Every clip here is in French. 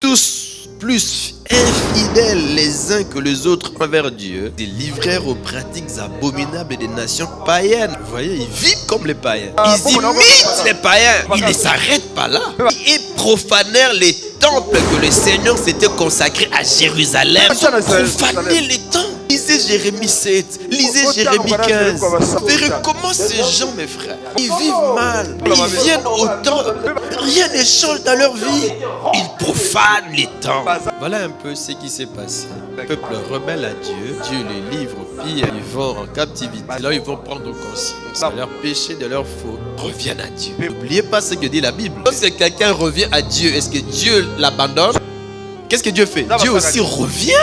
tous plus infidèles les uns que les autres envers Dieu, ils livrèrent aux pratiques abominables des nations païennes. Vous voyez, ils vivent comme les païens. Ils imitent les païens. Ils ne s'arrêtent pas là. Ils profanèrent les temples que le Seigneur s'était consacré à Jérusalem. Ils ont profané les temples. Lisez Jérémie 7, lisez Jérémie 15. Vous verrez comment ces gens, mes frères, ils vivent mal. Ils viennent au temple. Rien ne change dans leur vie. Ils profanent les temples. Voilà un peu ce qui s'est passé. Le peuple rebelle à Dieu. Dieu les livre au pire. Ils vont en captivité. Là, ils vont prendre conscience de leurs péchés, de leurs fautes. Reviennent à Dieu. N'oubliez pas ce que dit la Bible. Lorsque quelqu'un revient à Dieu, est-ce que Dieu l'abandonne? Qu'est-ce que Dieu fait? Dieu aussi revient.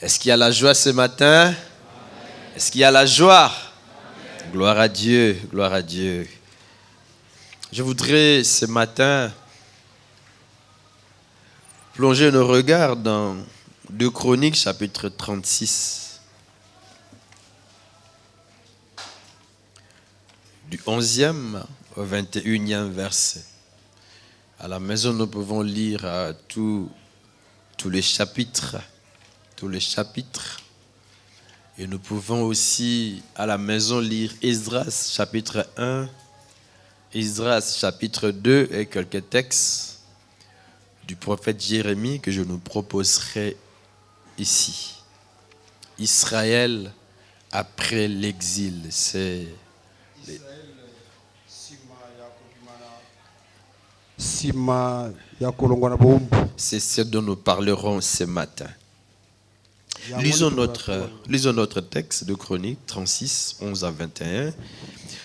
Est-ce qu'il y a la joie ce matin? Est-ce qu'il y a la joie? Gloire à Dieu, gloire à Dieu. Je voudrais ce matin plonger nos regards dans 2 Chroniques, chapitre 36. Du 11e au 21e verset. À la maison, nous pouvons lire tous les chapitres. Tous les chapitres. Et nous pouvons aussi, à la maison, lire Esdras, chapitre 1, Esdras, chapitre 2 et quelques textes du prophète Jérémie que je nous proposerai ici. Israël après l'exil, c'est ce dont nous parlerons ce matin. Lisons notre texte de Chronique 36, 11 à 21.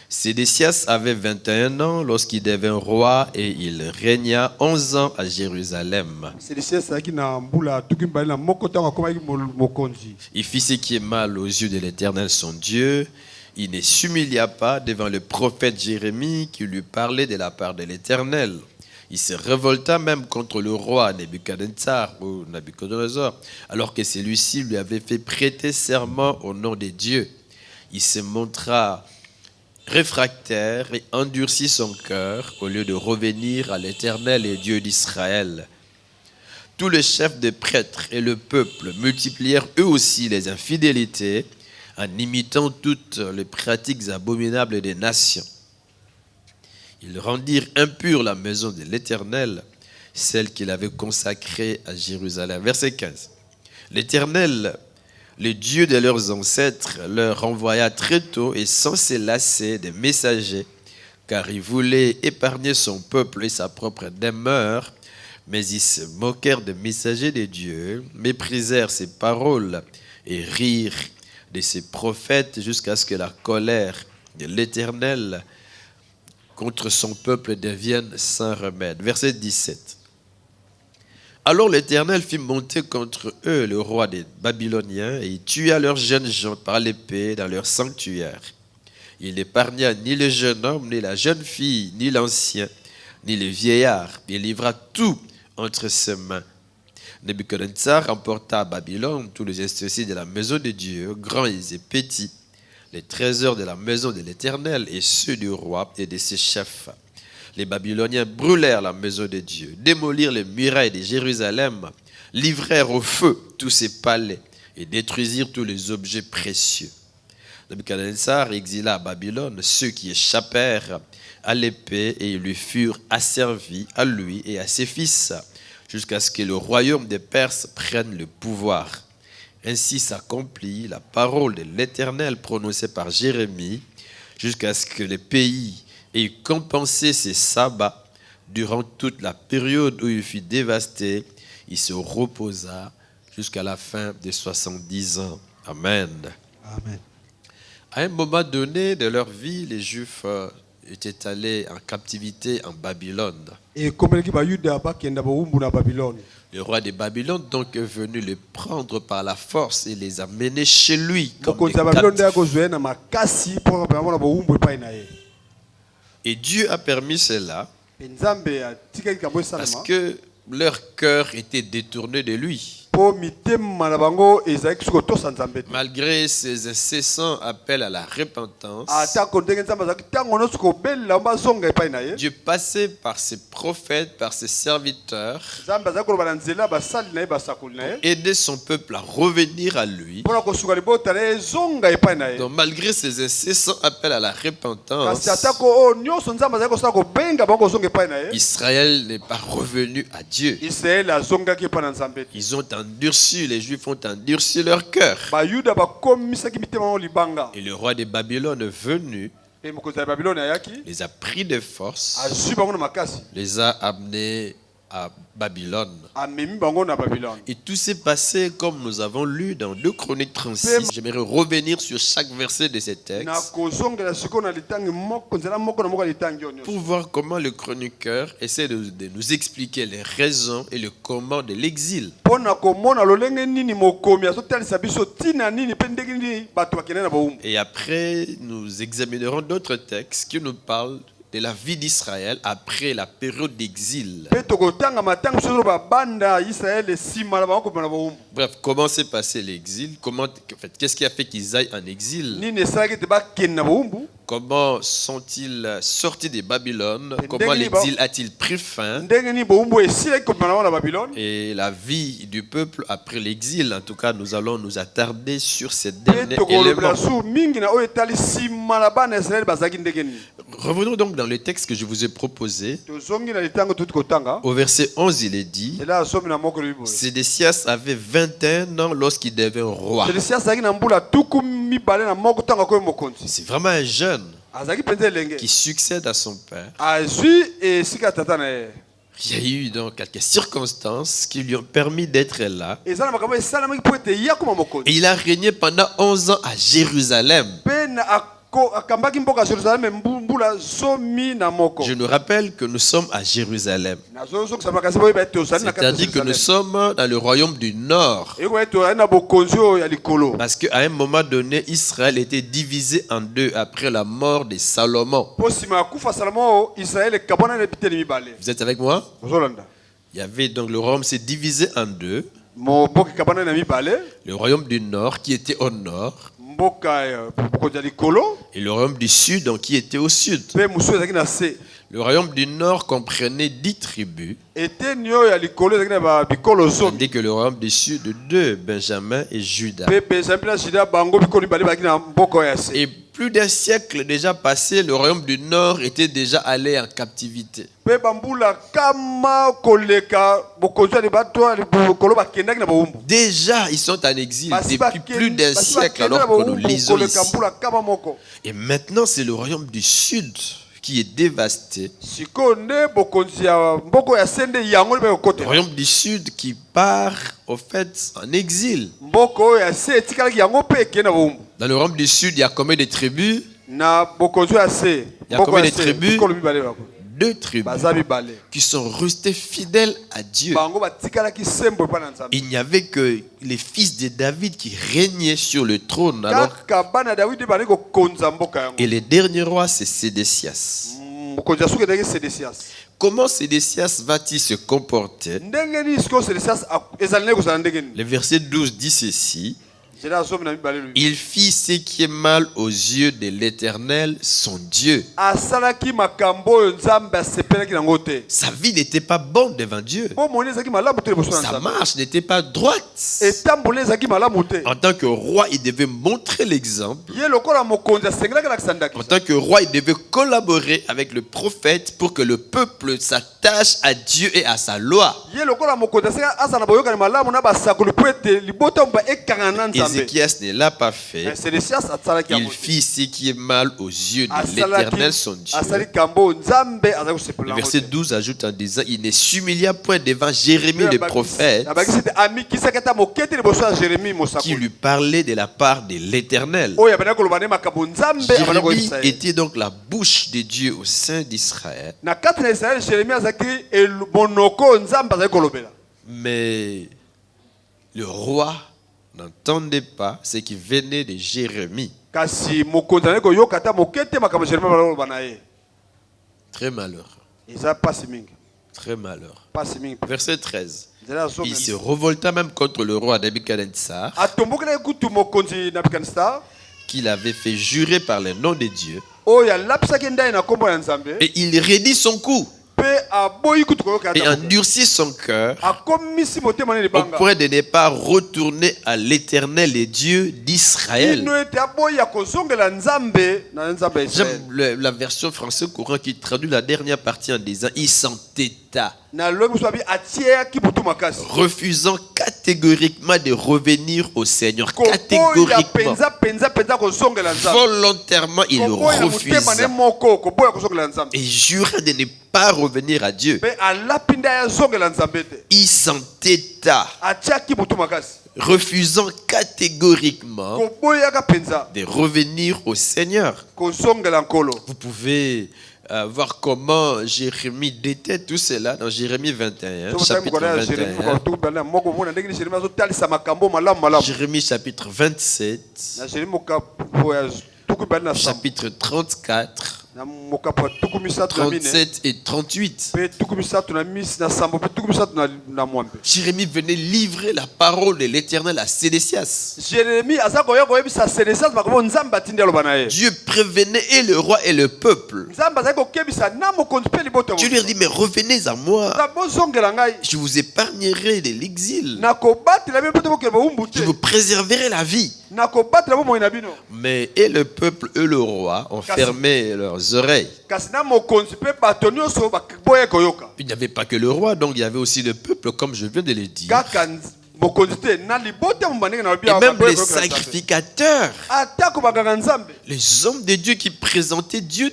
Sédécias avait 21 ans lorsqu'il devint roi et il régna 11 ans à Jérusalem. Il fit ce qui est mal aux yeux de l'Éternel son Dieu. Il ne s'humilia pas devant le prophète Jérémie qui lui parlait de la part de l'Éternel. Il se révolta même contre le roi Nebuchadnezzar ou Nabuchodonosor, alors que celui-ci lui avait fait prêter serment au nom de Dieu. Il se montra réfractaire et endurcit son cœur au lieu de revenir à l'Éternel et Dieu d'Israël. Tous les chefs des prêtres et le peuple multiplièrent eux aussi les infidélités en imitant toutes les pratiques abominables des nations. Ils rendirent impure la maison de l'Éternel, celle qu'il avait consacrée à Jérusalem. Verset 15. L'Éternel, le Dieu de leurs ancêtres, leur envoya très tôt et sans se lasser des messagers, car il voulait épargner son peuple et sa propre demeure, mais ils se moquèrent des messagers de Dieu, méprisèrent ses paroles et rirent de ses prophètes jusqu'à ce que la colère de l'Éternel contre son peuple devienne sans remède. Verset 17. Alors l'Éternel fit monter contre eux le roi des Babyloniens et il tua leurs jeunes gens par l'épée dans leur sanctuaire. Il n'épargna ni le jeune homme, ni la jeune fille, ni l'ancien, ni le vieillard. Il livra tout entre ses mains. Nebuchadnezzar emporta à Babylone tous les ustensiles de la maison de Dieu, grands et petits, les trésors de la maison de l'Éternel et ceux du roi et de ses chefs. Les Babyloniens brûlèrent la maison de Dieu, démolirent les murailles de Jérusalem, livrèrent au feu tous ses palais et détruisirent tous les objets précieux. Nebuchadnezzar exila à Babylone ceux qui échappèrent à l'épée et ils lui furent asservis à lui et à ses fils, jusqu'à ce que le royaume des Perses prenne le pouvoir. Ainsi s'accomplit la parole de l'Éternel prononcée par Jérémie, jusqu'à ce que les pays aient compensé ses sabbats. Durant toute la période où il fut dévasté, il se reposa jusqu'à la fin des 70 ans. Amen. Amen. À un moment donné de leur vie, les Juifs étaient allés en captivité en Babylone. Le roi de Babylone donc est venu les prendre par la force et les amener chez lui comme des captifs. Et Dieu a permis cela parce que leur cœur était détourné de lui. Malgré ses incessants appels à la repentance, Dieu passait par ses prophètes, par ses serviteurs, pour aider son peuple à revenir à lui. Donc malgré ses incessants appels à la repentance, Israël n'est pas revenu à Dieu. Ils ont endurci, les Juifs ont endurci leur cœur. Et le roi de Babylone est venu, les a pris de force, les a amenés à Babylone. Et tout s'est passé comme nous avons lu dans 2 Chroniques 36. J'aimerais revenir sur chaque verset de ces textes pour voir comment le chroniqueur essaie de nous expliquer les raisons et le comment de l'exil. Et après, nous examinerons d'autres textes qui nous parlent de la vie d'Israël après la période d'exil. Bref, comment s'est passé l'exil? Qu'est-ce qui a fait qu'ils aillent en exil? Comment sont-ils sortis de Babylone? Comment l'exil a-t-il pris fin? Et la vie du peuple après l'exil. En tout cas, nous allons nous attarder sur ces derniers éléments. Revenons donc dans le texte que je vous ai proposé. Au verset 11, il est dit: Sédécias avait 21 ans lorsqu'il devint roi. C'est vraiment un jeune qui succède à son père. Il y a eu donc quelques circonstances qui lui ont permis d'être là. Et il a régné pendant 11 ans à Jérusalem. Je nous rappelle que nous sommes à Jérusalem. C'est-à-dire que nous sommes dans le royaume du Nord. Parce qu'à un moment donné, Israël était divisé en deux après la mort de Salomon. Vous êtes avec moi? Il y avait donc le royaume s'est divisé en deux. Le royaume du Nord qui était au nord. Et le royaume du Sud donc, qui était au sud. Le royaume du Nord comprenait 10 tribus. Tandis que le royaume du Sud, 2, Benjamin et Juda. Et plus d'un siècle déjà passé, le royaume du Nord était déjà allé en captivité. Déjà, ils sont en exil depuis plus d'un siècle alors que nous lisons ici. Et maintenant, c'est le royaume du Sud qui est dévasté. Le royaume du Sud qui part au fait en exil. Dans le royaume du Sud, il y a combien de tribus? Il y a combien de tribus? 2 tribus qui sont restés fidèles à Dieu. Il n'y avait que les fils de David qui régnaient sur le trône. Alors, et le dernier roi, c'est Sédécias. Comment Sédécias va-t-il se comporter? Le verset 12 dit ceci: Il fit ce qui est mal aux yeux de l'Éternel, son Dieu. Sa vie n'était pas bonne devant Dieu. Sa marche n'était pas droite. En tant que roi, il devait montrer l'exemple. En tant que roi, il devait collaborer avec le prophète pour que le peuple s'attache à Dieu et à sa loi. Ézéchias ne l'a pas fait. Il fit ce qui est mal aux yeux de l'Éternel, son Dieu. Le verset 12 ajoute en disant: Il ne s'humilia point devant Jérémie le prophète, qui lui parlait de la part de l'Éternel. Jérémie était donc la bouche de Dieu au sein d'Israël. Mais le roi n'entendait pas ce qui venait de Jérémie. Très malheureux. Très malheureux. Verset 13. Il se révolta même contre le roi Nebuchadnezzar, qu'il avait fait jurer par le nom de Dieu. Et il raidit son cou et endurcit son cœur au point de ne pas retourner à l'Éternel et Dieu d'Israël. J'aime la version française courant qui traduit la dernière partie en disant: il s'entêta, refusant catégoriquement de revenir au Seigneur. Catégoriquement. Volontairement, il refusa et jura de ne pas revenir à Dieu. Il s'entêta, refusant catégoriquement de revenir au Seigneur. Vous pouvez voir comment Jérémie déteste tout cela dans Jérémie 21, chapitre 21. Jérémie chapitre 27, chapitre 34, 37 et 38. Jérémie venait livrer la parole de l'Éternel à Sédécias. Dieu prévenait et le roi et le peuple. Dieu leur dit, mais revenez à moi. Je vous épargnerai de l'exil. Je vous préserverai la vie. Mais et le peuple et le roi ont fermé leurs oreilles. Il n'y avait pas que le roi, donc il y avait aussi le peuple, comme je viens de le dire. Et même les sacrificateurs, les hommes de Dieu qui présentaient Dieu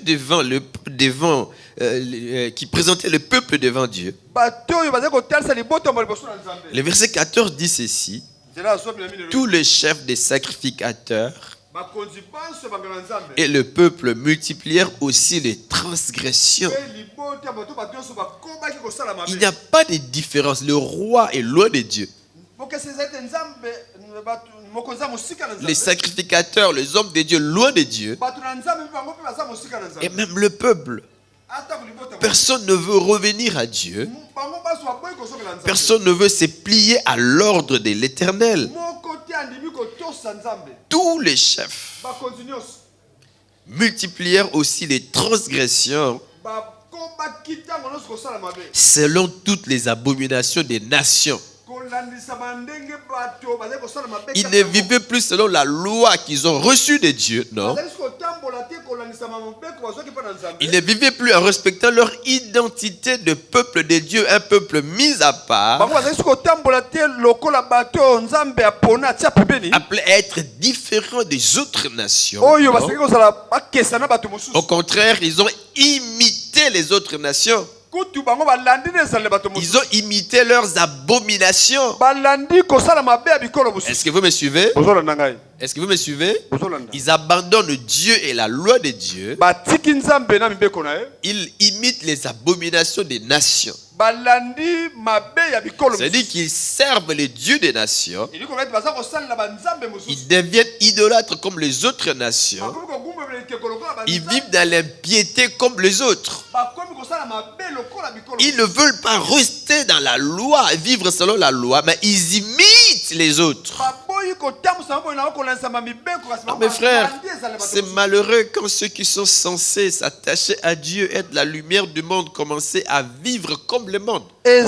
qui présentaient le peuple devant Dieu. Le verset 14 dit ceci. Tous les chefs des sacrificateurs et le peuple multiplièrent aussi les transgressions. Il n'y a pas de différence. Le roi est loin de Dieu. Les sacrificateurs, les hommes de Dieu, loin de Dieu. Et même le peuple. Personne ne veut revenir à Dieu. Personne ne veut se plier à l'ordre de l'Éternel. Tous les chefs multiplièrent aussi les transgressions selon toutes les abominations des nations. Ils ne vivaient plus selon la loi qu'ils ont reçue de Dieu, non. Ils ne vivaient plus en respectant leur identité de peuple de Dieu, un peuple mis à part, appelé à être différent des autres nations. Au contraire, ils ont imité les autres nations. Ils ont imité leurs abominations. Est-ce que vous me suivez? Est-ce que vous me suivez? Ils abandonnent Dieu et la loi de Dieu. Ils imitent les abominations des nations. C'est-à-dire qu'ils servent les dieux des nations. Ils deviennent idolâtres comme les autres nations. Ils vivent dans l'impiété comme les autres. Ils ne veulent pas rester dans la loi, vivre selon la loi, mais ils imitent les autres. Mes frères, c'est malheureux quand ceux qui sont censés s'attacher à Dieu, être la lumière du monde, commencent à vivre comme le monde. C'est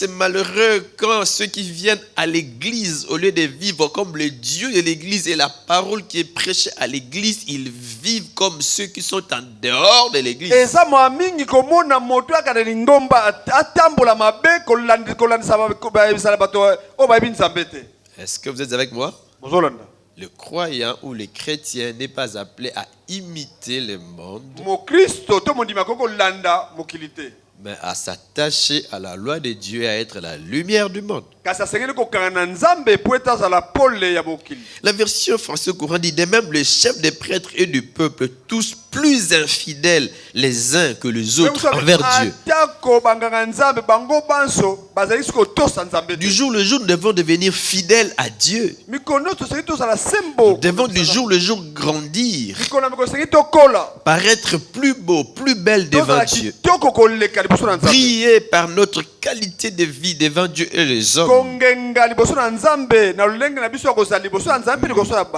malheureux quand ceux qui viennent à l'église, au lieu de vivre comme le Dieu de l'église et la parole qui est prêchée à l'église, ils vivent comme ceux qui sont en dehors de l'église. Est-ce que vous êtes avec moi? Le croyant ou le chrétien n'est pas appelé à imiter le monde, mais à s'attacher à la loi de Dieu et à être la lumière du monde. La version française courant dit de même les chefs des prêtres et du peuple, tous plus infidèles les uns que les autres envers Dieu. Du jour le jour, nous devons devenir fidèles à Dieu. Nous devons du jour le jour grandir, paraître plus beau, plus belle devant Dieu, briller par notre qualité de vie devant Dieu et les hommes.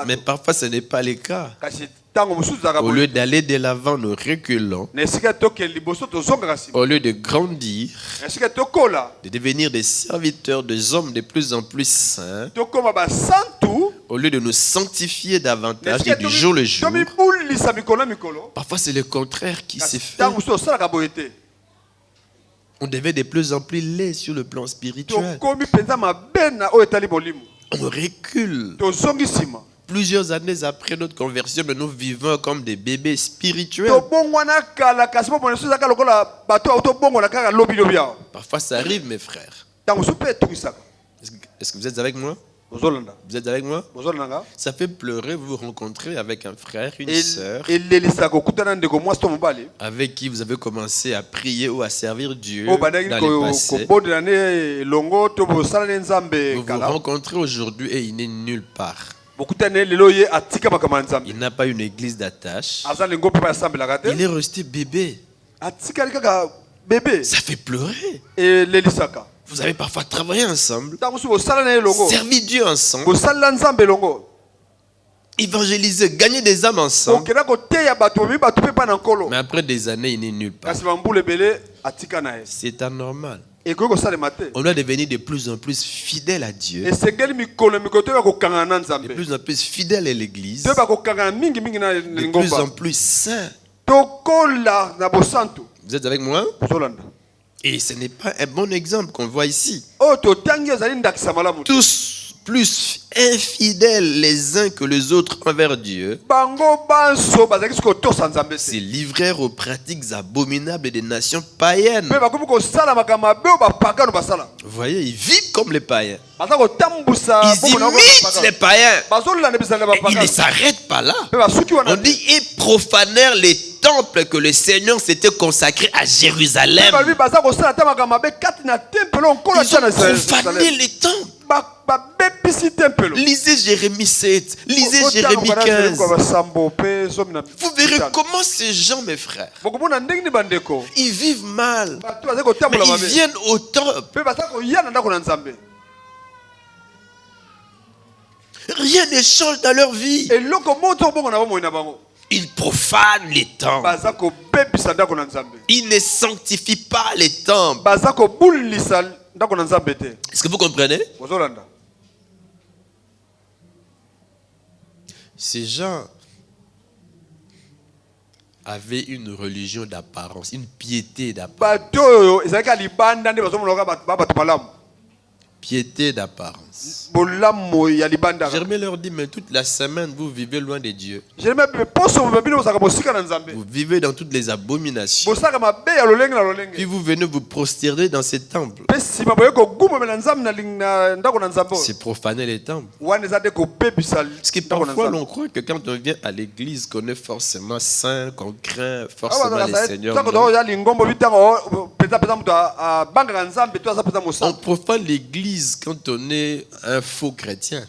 Mais parfois ce n'est pas le cas. Au lieu d'aller de l'avant, nous reculons. Au lieu de grandir, de devenir des serviteurs, des hommes de plus en plus saints, au lieu de nous sanctifier davantage et du jour le jour, parfois c'est le contraire qui se fait. On devient de plus en plus laid sur le plan spirituel. On recule. Plusieurs années après notre conversion, nous vivons comme des bébés spirituels. Parfois ça arrive, mes frères. Est-ce que vous êtes avec moi? Vous êtes avec moi? Ça fait pleurer vous rencontrer avec un frère, une sœur, avec qui vous avez commencé à prier ou à servir Dieu dans le passé. Vous vous rencontrez aujourd'hui et il n'est nulle part. Il n'a pas une église d'attache. Il Il est resté bébé. Ça fait pleurer. Vous avez parfois travaillé ensemble, servi Dieu ensemble, évangélisé, gagné des âmes ensemble. Mais après des années, il n'est nulle part. C'est anormal. On doit devenir de plus en plus fidèle à Dieu, de plus en plus fidèle à l'église, de plus en plus saint. Vous êtes avec moi? Et ce n'est pas un bon exemple qu'on voit ici. Tous plus infidèles les uns que les autres envers Dieu, se livrèrent aux pratiques abominables des nations païennes. Vous voyez, ils vivent comme les païens. Ils imitent les païens. Et ils ne s'arrêtent pas là. On dit, ils profanèrent les temples que le Seigneur s'était consacré à Jérusalem. Ils ont profané les temples. Lisez Jérémie 7, lisez Jérémie 15. Vous verrez comment ces gens, mes frères, ils vivent mal, mais ils viennent au temple. Rien ne change dans leur vie. Ils profanent les temples. Ils ne sanctifient pas les temples. Est-ce que vous comprenez? Ces gens avaient une religion d'apparence, une piété d'apparence. Piété d'apparence. Jérémie leur dit, mais toute la semaine, vous vivez loin de Dieu. Vous vivez dans toutes les abominations. Puis vous venez vous prosterner dans ces temples. C'est profaner les temples. Parce que parfois, l'on croit que quand on vient à l'église, qu'on est forcément saint, qu'on craint forcément le Seigneur. On profane l'église quand on est un faux chrétien.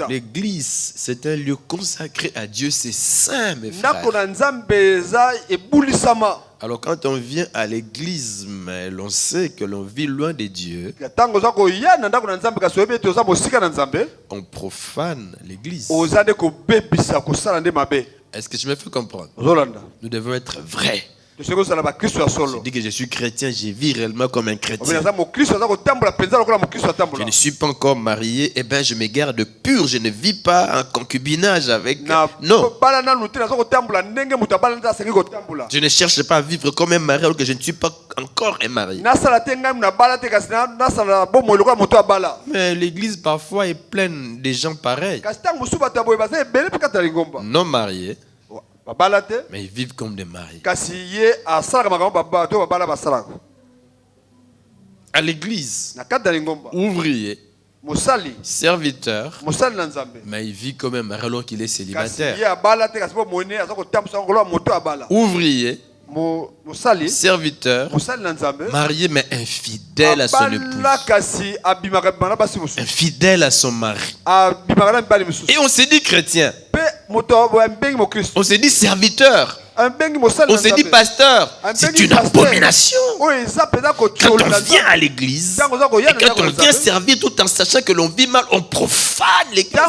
L'église, c'est un lieu consacré à Dieu, c'est saint, mes frères. Alors quand on vient à l'église, mais l'on sait que l'on vit loin de Dieu, on profane l'église. Est-ce que je me fais comprendre? Nous devons être vrais. Je dis que je suis chrétien, je vis réellement comme un chrétien. Je ne suis pas encore marié, et bien je me garde pur, je ne vis pas en concubinage avec... Non. Je ne cherche pas à vivre comme un mari alors que je ne suis pas encore un mari. Mais l'église parfois est pleine de gens pareils. Non mariés. Mais ils vivent comme des maris. À l'église, ouvrier, serviteur, mais il vit comme un mari alors qu'il est célibataire. Ouvrier, serviteur, marié mais infidèle à son épouse, infidèle à son mari. Et on s'est dit chrétien, on s'est dit serviteur, on s'est dit pasteur. C'est une abomination. Quand on vient à l'église et quand on vient servir tout en sachant que l'on vit mal, on profane l'église.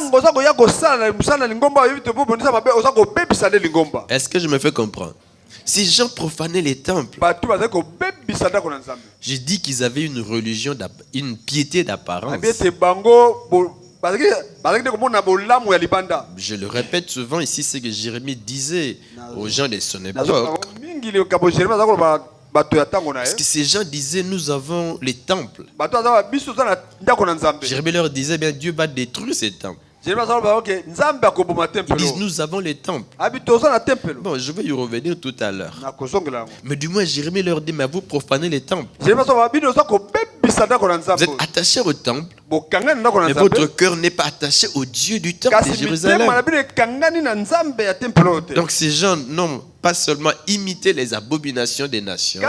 Est-ce que je me fais comprendre? Ces gens profanaient les temples. J'ai dit qu'ils avaient une religion, une piété d'apparence. Je le répète souvent ici, c'est que Jérémie disait aux gens de son époque. Parce que ces gens disaient, nous avons les temples. Jérémie leur disait, bien Dieu va détruire ces temples. Ils disent, nous avons les temples. Bon, je vais y revenir tout à l'heure. Mais du moins, Jérémie leur dit, mais vous profanez les temples. Vous êtes attachés au temple, mais votre cœur n'est pas attaché au Dieu du temple de Jérusalem. Donc ces gens n'ont pas seulement imiter les abominations des nations,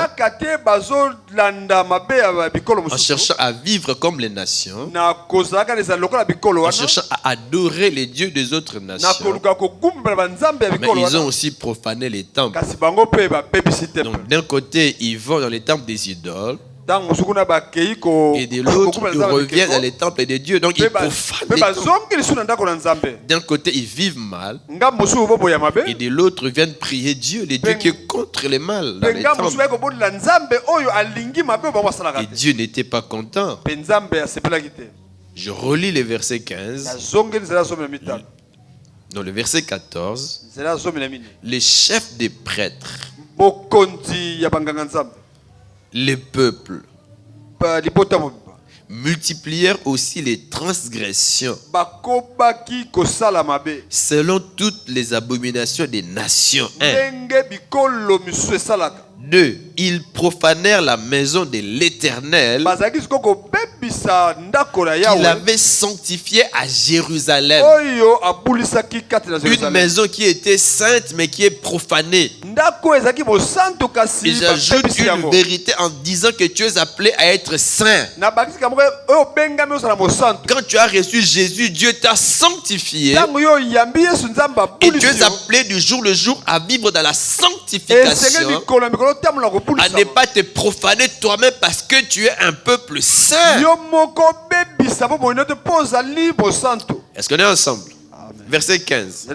en cherchant à vivre comme les nations, en cherchant à adorer les dieux des autres nations, mais ils ont aussi profané les temples. Donc d'un côté, ils vont dans les temples des idoles, et de l'autre, ils reviennent dans les temples des dieux. Donc ils profanent les temples. D'un côté, ils vivent mal, et de l'autre, ils viennent prier Dieu, les dieux qui est contre le mal dans les temples. Et Dieu n'était pas content. Je relis le verset 15. Dans le verset 14, les chefs des prêtres, les peuples, multiplièrent aussi les transgressions selon toutes les abominations des nations. 2. Ils profanèrent la maison de l'Éternel qu'il avait sanctifiée à Jérusalem. Une maison qui était sainte mais qui est profanée. Et j'ajoute une vérité en disant que tu es appelé à être saint. Quand tu as reçu Jésus, Dieu t'a sanctifié. Et tu es appelé du jour le jour à vivre dans la sanctification, à ne pas te profaner toi-même parce que tu es un peuple saint. Est-ce qu'on est ensemble? Verset 15.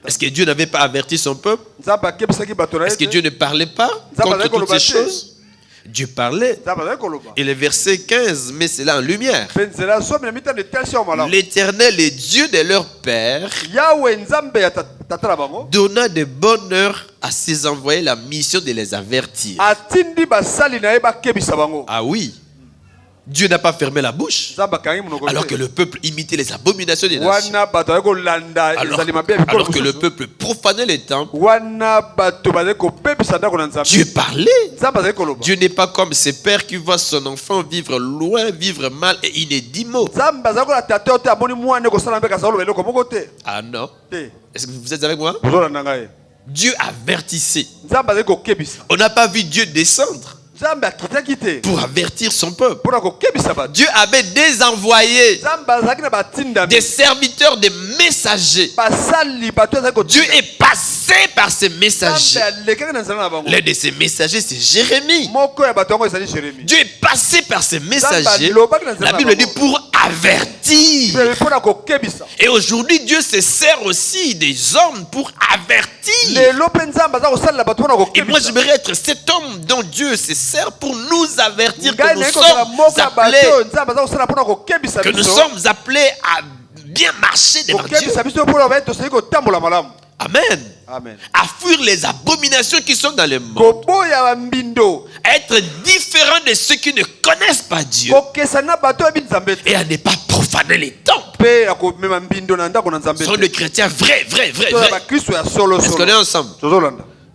Est-ce que Dieu n'avait pas averti son peuple? Est-ce que Dieu ne parlait pas contre toutes ces choses? Dieu parlait. Et le verset 15 met cela en lumière. L'Éternel est Dieu de leur père, donna de bonne heure à ses envoyés la mission de les avertir. Ah oui. Dieu n'a pas fermé la bouche alors que le peuple imitait les abominations des nations. Alors que le peuple profanait les temples, Dieu parlait. Dieu n'est pas comme ses pères qui voient son enfant vivre loin, vivre mal et il ne dit mot. Ah non. Est-ce que vous êtes avec moi? Dieu avertissait. On n'a pas vu Dieu descendre pour avertir son peuple. Dieu avait des envoyés, des serviteurs, des messagers. Dieu est passé par ces messagers. L'un de ces messagers, c'est Jérémie. Dieu est passé par ces messagers. La Bible dit pour avertir. Et aujourd'hui, Dieu se sert aussi des hommes pour avertir. Et moi, j'aimerais être cet homme dont Dieu se sert pour nous avertir que nous sommes appelés à bien marcher devant Dieu. Amen. Amen. À fuir les abominations qui sont dans le monde. À être différent de ceux qui ne connaissent pas Dieu. Et à ne pas profaner les temples. Ce sont des chrétiens vrais. Est-ce qu'on est ensemble?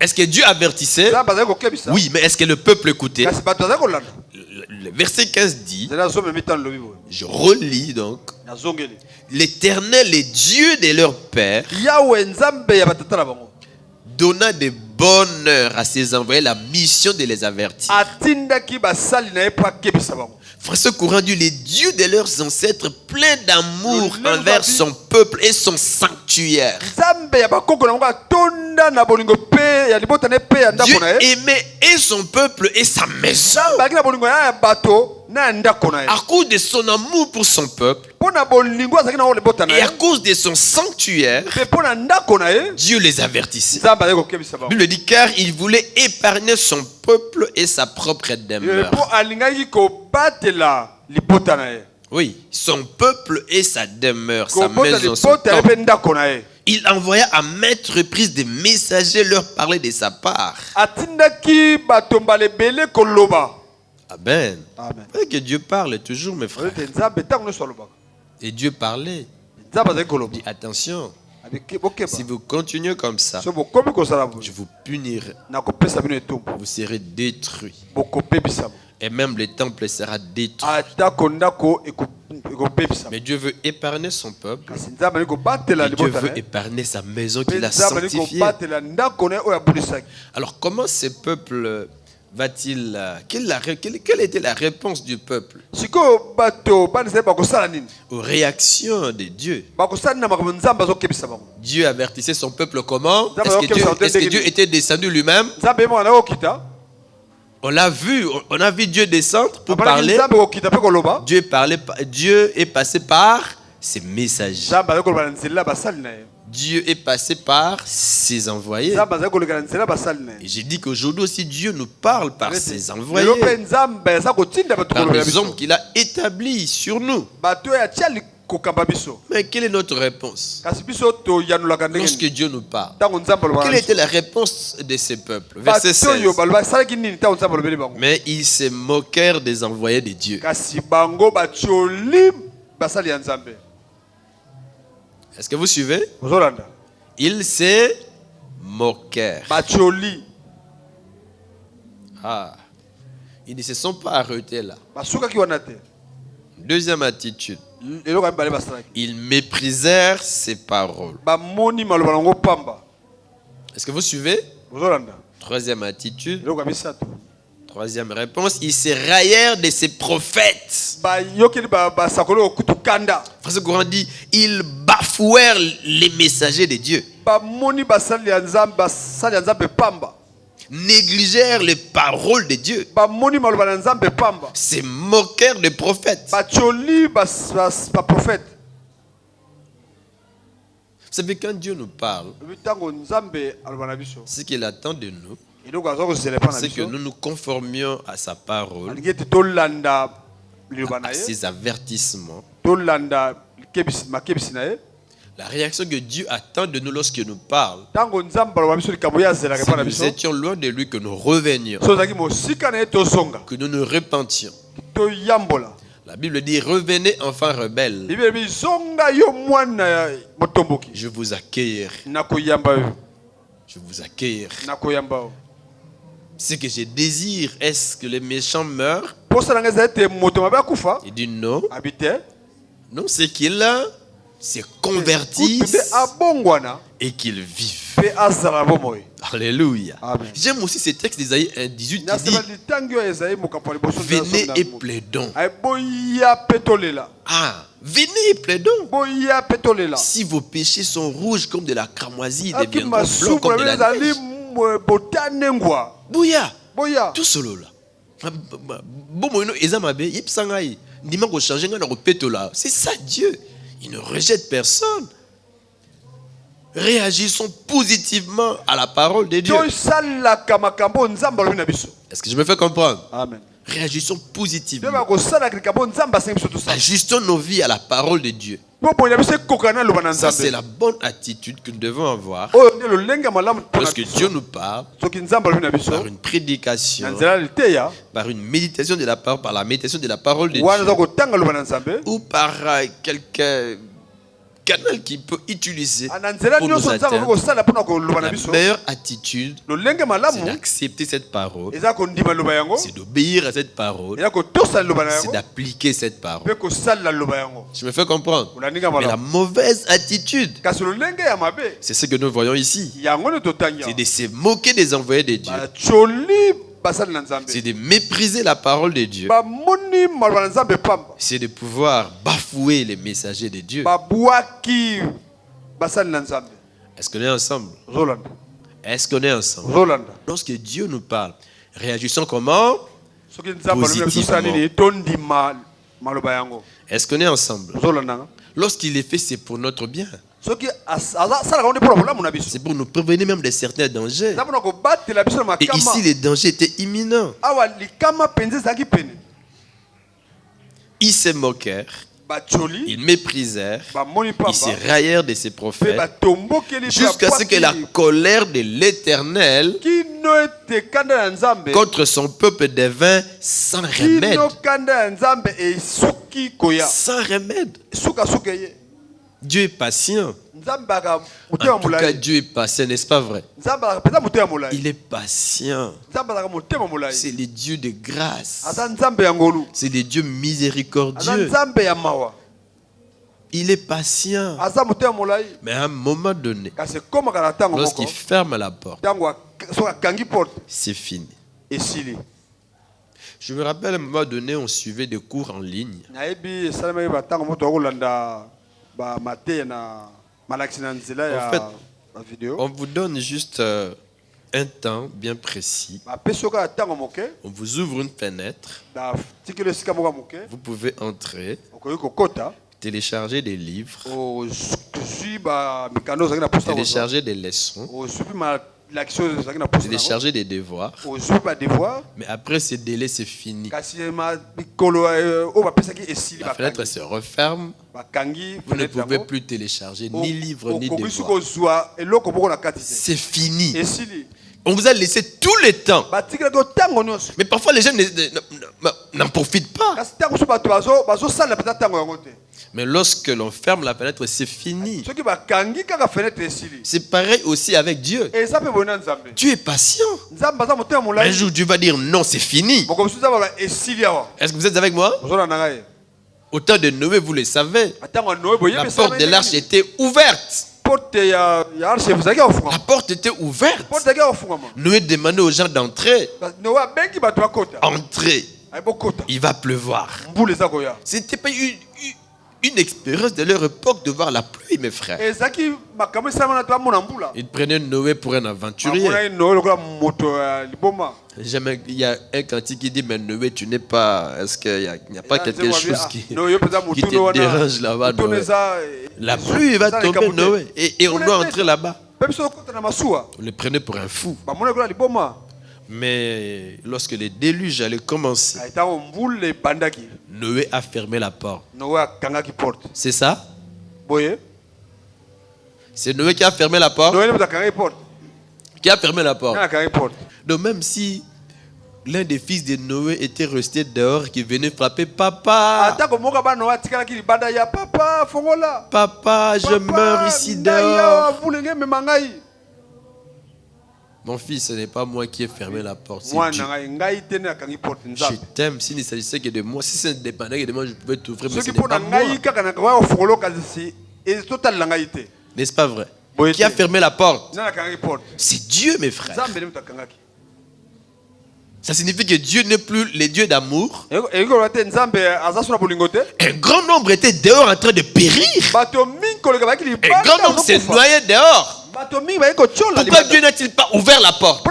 Est-ce que Dieu avertissait? Oui, mais est-ce que le peuple écoutait? Le verset 15 dit, je relis donc, l'Éternel est Dieu de leur père, donna de bonne heure à ses envoyés la mission de les avertir. François Courant dit, les dieux de leurs ancêtres pleins d'amour envers son peuple et son sanctuaire. Dieu aimait et son peuple et sa maison. À cause de son amour pour son peuple et à cause de son sanctuaire, Dieu les avertissait. La Bible dit car il voulait épargner son peuple et sa propre demeure. Oui, son peuple et sa demeure, sa maison, son temple. Il envoya à maintes reprises des messagers leur parler de sa part. Amen. Amen. Que Dieu parle toujours, mes frères. Et Dieu parlait. Il dit attention. Si vous continuez comme ça, je vous punirai. Vous serez détruits. Et même le temple sera détruit. Mais Dieu veut épargner son peuple. Et Dieu veut épargner sa maison qu'il a sanctifiée. Alors comment ce peuple va-t-il... Quelle était la réponse du peuple aux réactions de Dieu? Dieu avertissait son peuple comment? Est-ce que Dieu était descendu lui-même? On l'a vu, on a vu Dieu descendre pour parler. Dieu est passé par ses messagers. Dieu est passé par ses envoyés. Et j'ai dit qu'aujourd'hui aussi Dieu nous parle par ses envoyés. Par les hommes qu'il a établis sur nous. Mais quelle est notre réponse lorsque Dieu nous parle? Quelle était la réponse de ces peuples? Verset 16. Mais ils se moquèrent des envoyés de Dieu. Est-ce que vous suivez? Ils se moquèrent. Ah, ils ne se sont pas arrêtés là. Deuxième attitude. Ils méprisèrent ses paroles. Est-ce que vous suivez? Troisième attitude. Troisième réponse. Ils se raillèrent de ses prophètes. François Courant dit ils bafouèrent les messagers de Dieu. Négligèrent les paroles de Dieu. Se moquèrent des prophètes. Vous savez, quand Dieu nous parle, ce qu'il attend de nous, c'est que nous nous conformions à sa parole, à ses avertissements. La réaction que Dieu attend de nous lorsqu'il nous parle, si nous étions loin de lui, que nous revenions, que nous nous repentions. La Bible dit revenez enfants rebelles. Je vous accueillerai. Je vous accueillerai. Ce que je désire, est-ce que les méchants meurent? Il dit non. Non, c'est qu'ils se convertissent et qu'ils vivent. Alléluia. J'aime aussi ce texte d'Isaïe 18 qui dit venez et plaidons. Ah, venez et plaidons. Si vos péchés sont rouges comme de la cramoisie, ils deviendront blancs comme de la neige. Bouya. Tout solo là. C'est ça Dieu. Il ne rejette personne. Réagissons positivement à la parole de Dieu. Est-ce que je me fais comprendre? Amen. Réagissons positivement. Ajustons nos vies à la parole de Dieu. Ça, c'est la bonne attitude que nous devons avoir lorsque Dieu nous parle par une prédication, par une méditation de la parole, par la méditation de la parole de Dieu, ou par quelqu'un canal qu'il peut utiliser pour nous atteindre. La meilleure attitude, c'est d'accepter cette parole, c'est d'obéir à cette parole, c'est d'appliquer cette parole. Je me fais comprendre. Mais la mauvaise attitude, c'est ce que nous voyons ici. C'est de se moquer des envoyés de Dieu. C'est de mépriser la parole de Dieu. C'est de pouvoir bafouer les messagers de Dieu. Est-ce qu'on est ensemble? Est-ce qu'on est ensemble? Lorsque Dieu nous parle, réagissons comment? Positivement. Est-ce qu'on est ensemble? Lorsqu'il est fait, c'est pour notre bien. C'est pour nous prévenir même de certains dangers. Et ici, les dangers étaient imminents. Ils se moquèrent, ils méprisèrent, ils se raillèrent de ses prophètes, jusqu'à ce que la colère de l'Éternel contre son peuple devint sans remède. Sans remède. Dieu est patient. En tout cas, Dieu est patient, n'est-ce pas vrai? Il est patient. C'est le Dieu de grâce. C'est le Dieu miséricordieux. Il est patient. Mais à un moment donné, lorsqu'il ferme la porte, c'est fini. Je me rappelle à un moment donné, on suivait des cours en ligne. En fait, on vous donne juste un temps bien précis. On vous ouvre une fenêtre. Vous pouvez entrer, télécharger des livres, télécharger des leçons, télécharger des devoirs. Mais après ce délai, c'est fini. La fenêtre se referme. Vous ne pouvez plus télécharger ni livres ni devoirs. C'est fini. On vous a laissé tout le temps. Mais parfois les gens n'en profitent pas. Mais lorsque l'on ferme la fenêtre, c'est fini. C'est pareil aussi avec Dieu. Dieu est patient. Un jour, Dieu va dire non, c'est fini. Est-ce que vous êtes avec moi? Au temps de Noé, vous le savez. La porte de l'arche était ouverte. La porte était ouverte. Noé demandait aux gens d'entrer. Entrez. Il va pleuvoir. C'était pas une expérience de leur époque de voir la pluie, mes frères. Ils prenaient Noé pour un aventurier. Jamais, il y a un cantique qui dit, mais Noé, tu n'es pas... Est-ce qu'il n'y a pas quelque chose qui te dérange là-bas, Noé? La pluie va tomber, Noé. Et on doit entrer là-bas. On le prenait pour un fou. Mais lorsque le déluge allait commencer, Noé a fermé la porte. C'est ça? C'est Noé qui a fermé la porte? Qui a fermé la porte? Donc même si l'un des fils de Noé était resté dehors, qui venait frapper, papa, papa, je meurs ici dehors. Mon fils, ce n'est pas moi qui ai fermé la porte, c'est Dieu. Je t'aime, s'il ne s'agissait que de moi. Si ça ne dépendait que de moi, je pouvais t'ouvrir, mais ce n'est pas moi. N'est-ce pas vrai? Qui a fermé la porte? C'est Dieu, mes frères. Ça signifie que Dieu n'est plus le Dieu d'amour. Un grand nombre était dehors en train de périr. Un grand nombre s'est noyé dehors. Pourquoi Dieu n'a-t-il pas ouvert la porte?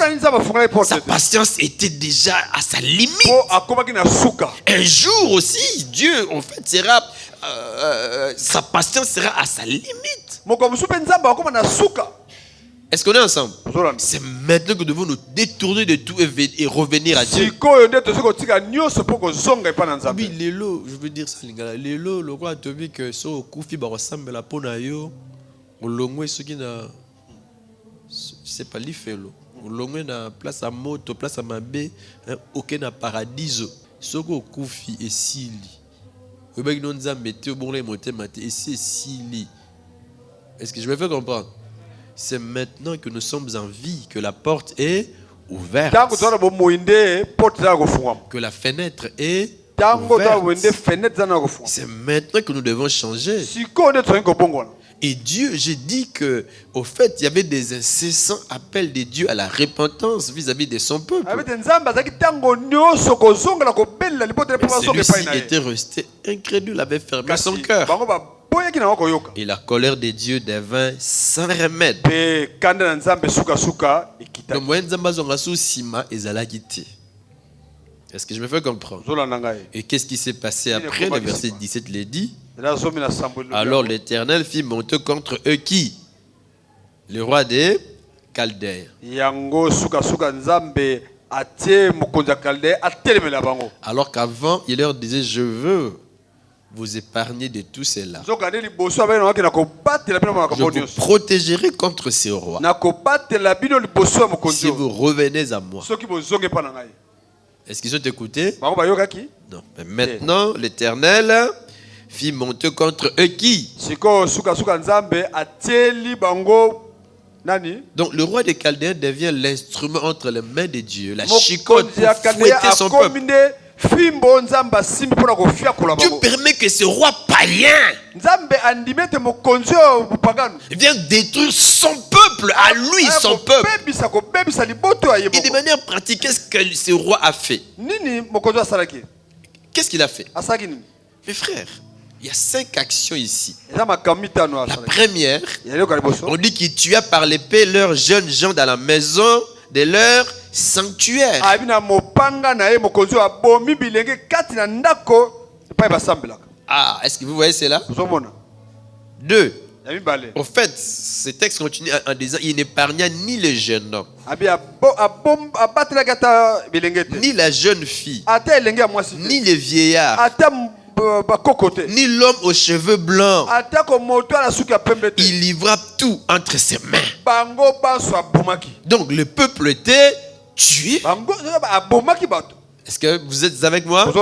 Sa patience était déjà à sa limite. Un jour aussi, Dieu en fait sera, sa patience sera à sa limite. Est-ce qu'on est ensemble? C'est maintenant que nous devons nous détourner de tout et revenir à Dieu. Oui, Lélo, je veux dire ça, les gars. Lélo, le roi a dit que so Koufi va ressembler à Ponayo. Au longwe, ce qui n'a. C'est pas l'ifelo. Au longwe, na place à moto, place à mabé, aucun na paradiso. Ce que Koufi est sili. Vous voyez que nous avons mis au bon les montées, et c'est sili. Est-ce que je me fais comprendre? C'est maintenant que nous sommes en vie que la porte est ouverte. Que la fenêtre est ouverte. C'est maintenant que nous devons changer. Et Dieu, j'ai dit que, au fait, il y avait des incessants appels de Dieu à la repentance vis-à-vis de son peuple. Celui-ci était resté incrédule, avait fermé son cœur. Et la colère de Dieu devint sans remède. Est-ce que je me fais comprendre? Et qu'est-ce qui s'est passé après? Le verset 17 le dit. Alors l'Éternel fit monter contre eux qui? Le roi des Chaldéens. Alors qu'avant, il leur disait, je veux vous épargner de tout cela. Je vous protégerai contre ces rois si vous revenez à moi. Est-ce qu'ils ont écouté? Non. Mais maintenant, l'Éternel fit monter contre eux qui? Donc le roi des Chaldéens devient l'instrument entre les mains de Dieu, la chicotte pour fouetter son peuple. Dieu permet que ce roi païen vient détruire son peuple, à lui, son peuple. Et de manière pratique, qu'est-ce que ce roi a fait? Qu'est-ce qu'il a fait? Mes frères, il y a 5 actions ici. La première, on dit qu'il tua par l'épée leurs jeunes gens dans la maison de leur sanctuaire. Ah, est-ce que vous voyez cela? 2. Au fait, ce texte continue en disant il n'épargna ni le jeune homme, ni la jeune fille, ni les vieillards, ni l'homme aux cheveux blancs. Il livra tout entre ses mains. Donc le peuple était tué. Est-ce que vous êtes avec moi?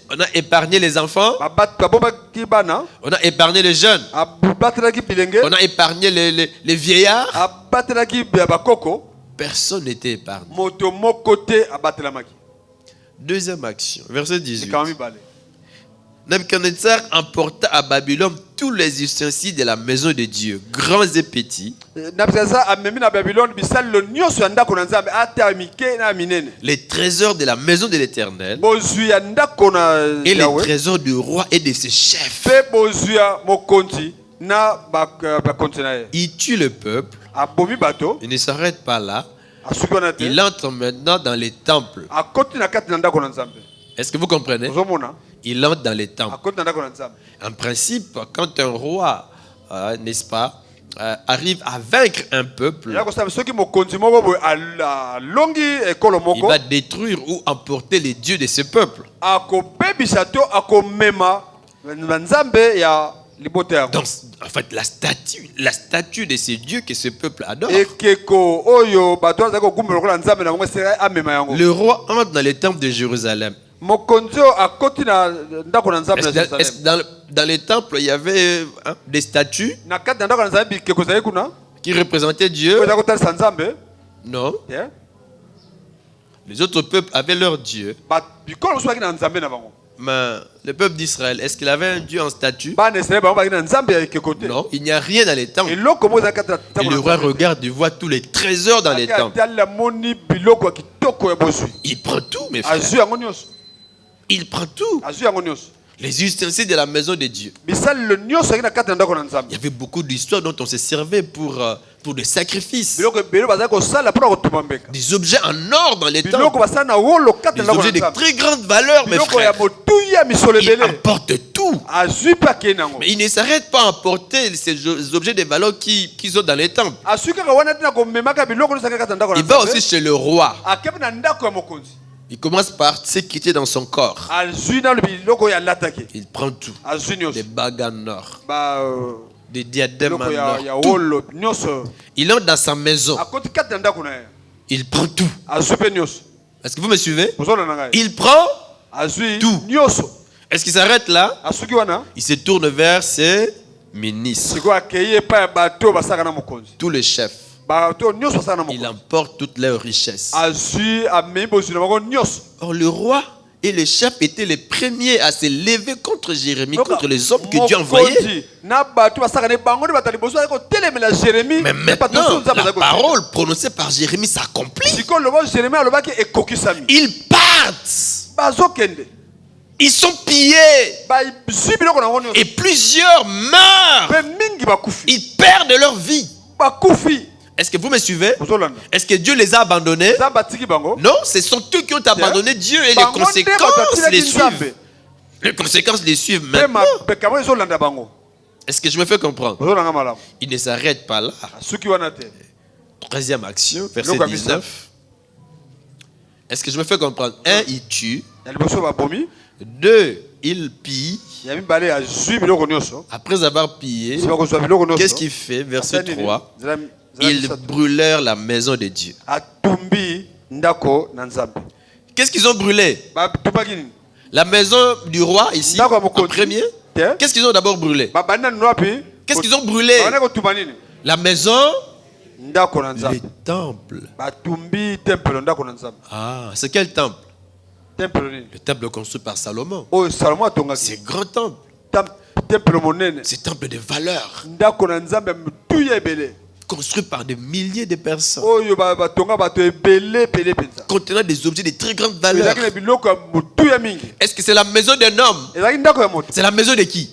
On a épargné les enfants, on a épargné les jeunes, on a épargné les vieillards. Personne n'était épargné. Deuxième action, verset 18. Nebuchadnezzar emporta à Babylone tous les ustensiles de la maison de Dieu, grands et petits, les trésors de la maison de l'Éternel et les trésors du roi et de ses chefs. Il tue le peuple. Il ne s'arrête pas là. Il entre maintenant dans les temples. Est-ce que vous comprenez? Il entre dans les temples. En principe, quand un roi, n'est-ce pas, arrive à vaincre un peuple, il va détruire ou emporter les dieux de ce peuple. Donc, en fait, la statue de ces dieux que ce peuple adore. Le roi entre dans les temples de Jérusalem. Est-ce que dans les temples, il y avait des statues qui représentaient Dieu? Non. Les autres peuples avaient leur Dieu. Mais le peuple d'Israël, est-ce qu'il avait un Dieu en statue? Non, il n'y a rien dans les temples. Et le roi regarde, il voit tous les trésors dans les temples. Il prend tout, mes frères. Il prend tout. Les ustensiles de la maison de Dieu. Il y avait beaucoup d'histoires dont on se servait pour des sacrifices. Des objets en or dans les temples. Des objets de très grande valeur, mes frères. Il emporte tout. Mais il ne s'arrête pas à emporter ces objets de valeur qui sont dans les temples. Il va aussi chez le roi. Il commence par ce qui était dans son corps. Il prend tout. Des bagues en or, des diadèmes en or, tout. Il entre dans sa maison. Il prend tout. Est-ce que vous me suivez? Il prend tout. Est-ce qu'il s'arrête là? Il se tourne vers ses ministres, tous les chefs. Il emporte toutes leurs richesses. Or le roi et les chefs étaient les premiers à se lever contre Jérémie, contre les hommes que Dieu envoyait. Mais maintenant, la parole prononcée par Jérémie s'accomplit. Ils partent. Ils sont pillés. Et plusieurs meurent. Ils perdent leur vie. Est-ce que vous me suivez? Est-ce que Dieu les a abandonnés? Non, ce sont eux qui ont abandonné Dieu et les conséquences les suivent. Les conséquences les suivent maintenant. Est-ce que je me fais comprendre? Il ne s'arrête pas là. Troisième action, verset 19. Est-ce que je me fais comprendre? 1, il tue. 2, il pille. Après avoir pillé, qu'est-ce qu'il fait? Verset 3. Ils brûlèrent la maison de Dieu. Qu'est-ce qu'ils ont brûlé? La maison du roi ici, en premier, qu'est-ce qu'ils ont d'abord brûlé? Qu'est-ce qu'ils ont brûlé? La maison, le temple. Ah, c'est quel temple? Le temple construit par Salomon. C'est grand temple. C'est temple de valeur. Construit par des milliers de personnes. Contenant des objets de très grande valeur. Est-ce que c'est la maison d'un homme? C'est la maison de qui?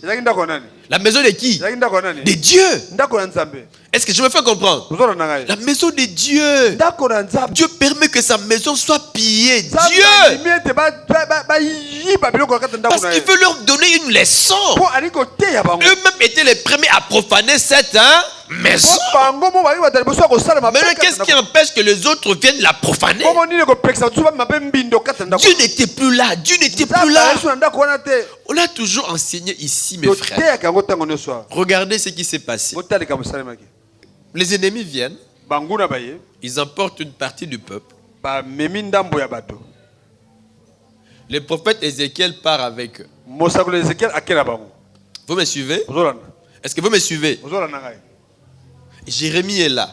La maison de qui? De Dieu. Est-ce que je me fais comprendre? La maison de Dieu. Dieu permet que sa maison soit pillée. Dieu. Parce qu'il veut leur donner une leçon. Eux-mêmes étaient les premiers à profaner cette maison. Maintenant, qu'est-ce qui empêche que les autres viennent la profaner? Dieu n'était plus là. Dieu n'était plus là. On a toujours enseigné ici, mes frères. Regardez ce qui s'est passé. Les ennemis viennent. Ils emportent une partie du peuple. Le prophète Ézéchiel part avec eux. Vous me suivez? Est-ce que vous me suivez? Jérémie est là.